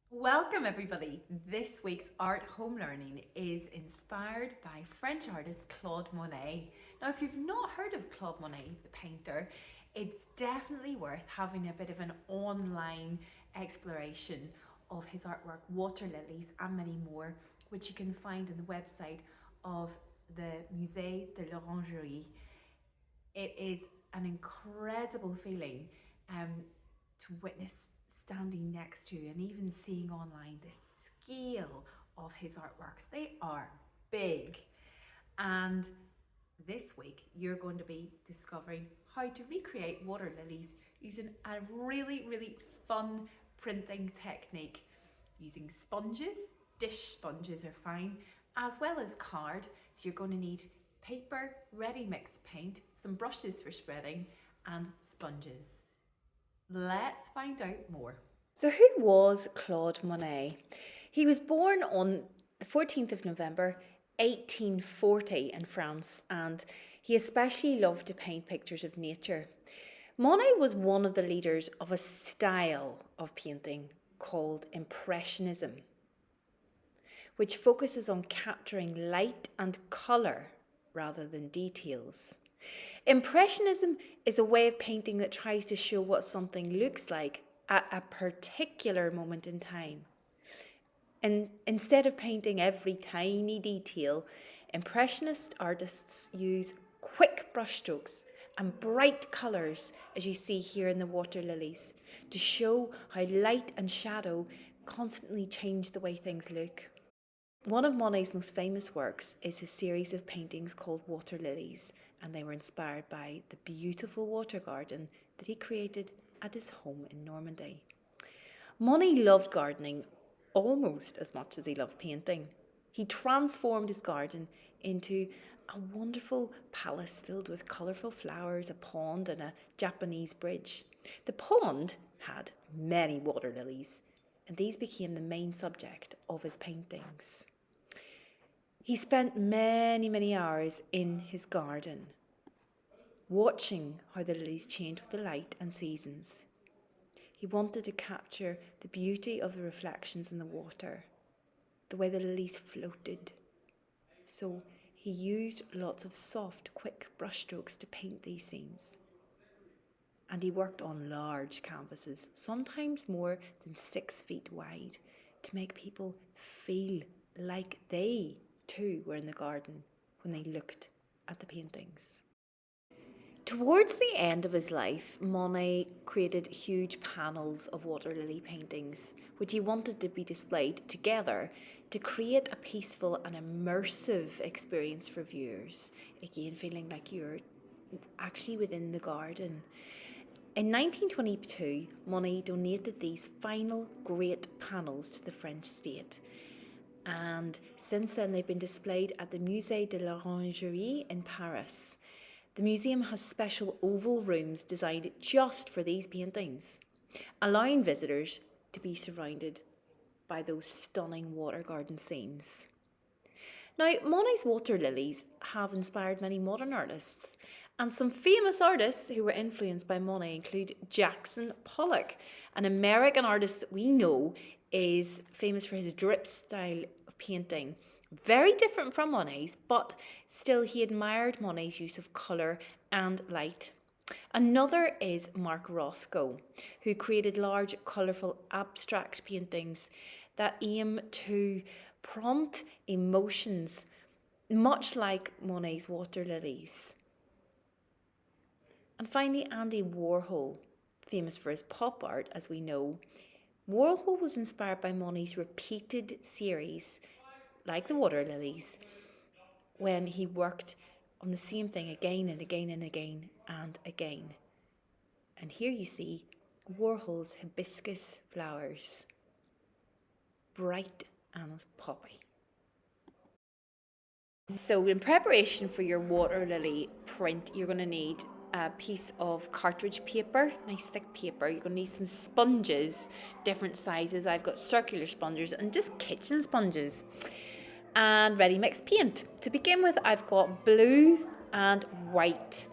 Welcome everybody. This week's art home learning is inspired by French artist Claude Monet. Now, if you've not heard of Claude Monet, the painter, it's definitely worth having a bit of an online exploration of his artwork, Water Lilies and many more, which you can find on the website of the Musée de l'Orangerie. It is an incredible feeling to witness standing next to and even seeing online the scale of his artworks. They are big. And this week, you're going to be discovering how to recreate water lilies using a really fun printing technique using sponges. Dish sponges are fine, as well as card. So you're going to need paper, ready mix paint, some brushes for spreading, and sponges. Let's find out more. So who was Claude Monet? He was born on the 14th of November 1840 in France, and he especially loved to paint pictures of nature. Monet was one of the leaders of a style of painting called Impressionism, which focuses on capturing light and colour rather than details. Impressionism is a way of painting that tries to show what something looks like at a particular moment in time. And instead of painting every tiny detail, Impressionist artists use quick brushstrokes and bright colours, as you see here in the water lilies, to show how light and shadow constantly change the way things look. One of Monet's most famous works is his series of paintings called Water Lilies, and they were inspired by the beautiful water garden that he created at his home in Normandy. Monet loved gardening almost as much as he loved painting. He transformed his garden into a wonderful palace filled with colourful flowers, a pond, and a Japanese bridge. The pond had many water lilies, and these became the main subject of his paintings. He spent many hours in his garden, watching how the lilies changed with the light and seasons. He wanted to capture the beauty of the reflections in the water, the way the lilies floated. So he used lots of soft, quick brushstrokes to paint these scenes. And he worked on large canvases, sometimes more than 6 feet wide, to make people feel like they too were in the garden when they looked at the paintings. Towards the end of his life, Monet created huge panels of water lily paintings, which he wanted to be displayed together to create a peaceful and immersive experience for viewers, again feeling like you're actually within the garden. In 1922, Monet donated these final great panels to the French state, and since then they've been displayed at the Musée de l'Orangerie in Paris. The museum has special oval rooms designed just for these paintings, allowing visitors to be surrounded by those stunning water garden scenes. Now, Monet's water lilies have inspired many modern artists, and some famous artists who were influenced by Monet include Jackson Pollock, an American artist that we know is famous for his drip style of painting. Very different from Monet's, but still he admired Monet's use of colour and light. Another is Mark Rothko, who created large, colourful, abstract paintings that aim to prompt emotions, much like Monet's water lilies. And finally, Andy Warhol, famous for his pop art, as we know. Warhol was inspired by Monet's repeated series, like the water lilies, when he worked on the same thing again and again and again and again. And here you see Warhol's hibiscus flowers, bright and poppy. So in preparation for your water lily print, you're going to need a piece of cartridge paper, nice thick paper. You're going to need some sponges, different sizes. I've got circular sponges and just kitchen sponges. And ready mix paint. To begin with, I've got blue and white.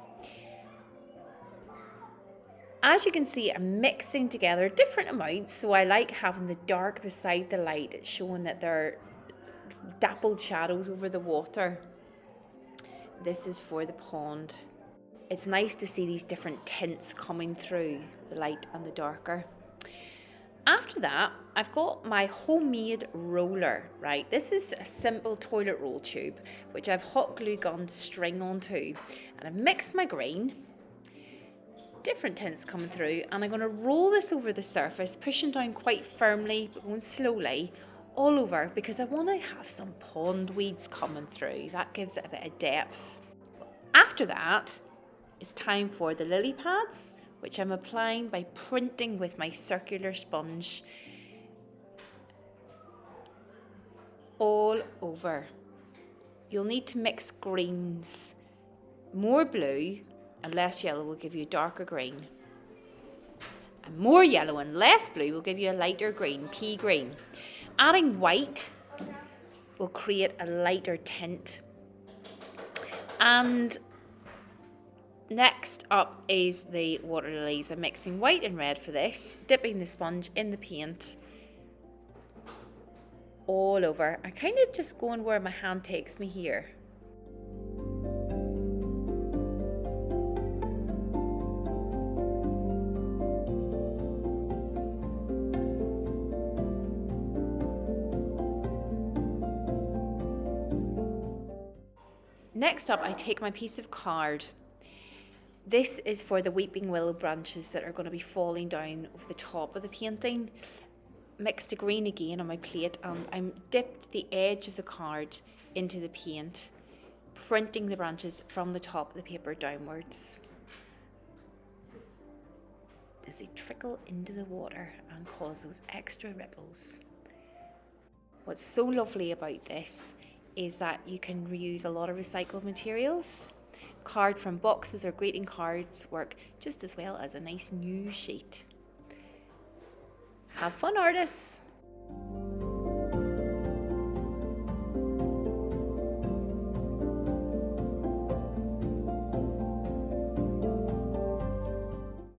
As you can see, I'm mixing together different amounts, so I like having the dark beside the light. It's showing that there are dappled shadows over the water. This is for the pond. It's nice to see these different tints coming through, the light and the darker. After that, I've got my homemade roller, right? This is a simple toilet roll tube, which I've hot glue gun string onto. And I've mixed my green, different tints coming through, and I'm going to roll this over the surface, pushing down quite firmly, but going slowly, all over, because I want to have some pond weeds coming through. That gives it a bit of depth. After that, it's time for the lily pads, which I'm applying by printing with my circular sponge all over. You'll need to mix greens. More blue and less yellow will give you a darker green. And more yellow and less blue will give you a lighter green, pea green. Adding white will create a lighter tint. And next up is the water lilies. I'm mixing white and red for this, dipping the sponge in the paint all over. I'm kind of just going where my hand takes me here. Next up, I take my piece of card. This is for the weeping willow branches that are going to be falling down over the top of the painting. Mixed the green again on my plate, and I'm dipped the edge of the card into the paint, printing the branches from the top of the paper downwards as they trickle into the water and cause those extra ripples. What's so lovely about this is that you can reuse a lot of recycled materials. Card from boxes or greeting cards work just as well as a nice new sheet. Have fun, artists!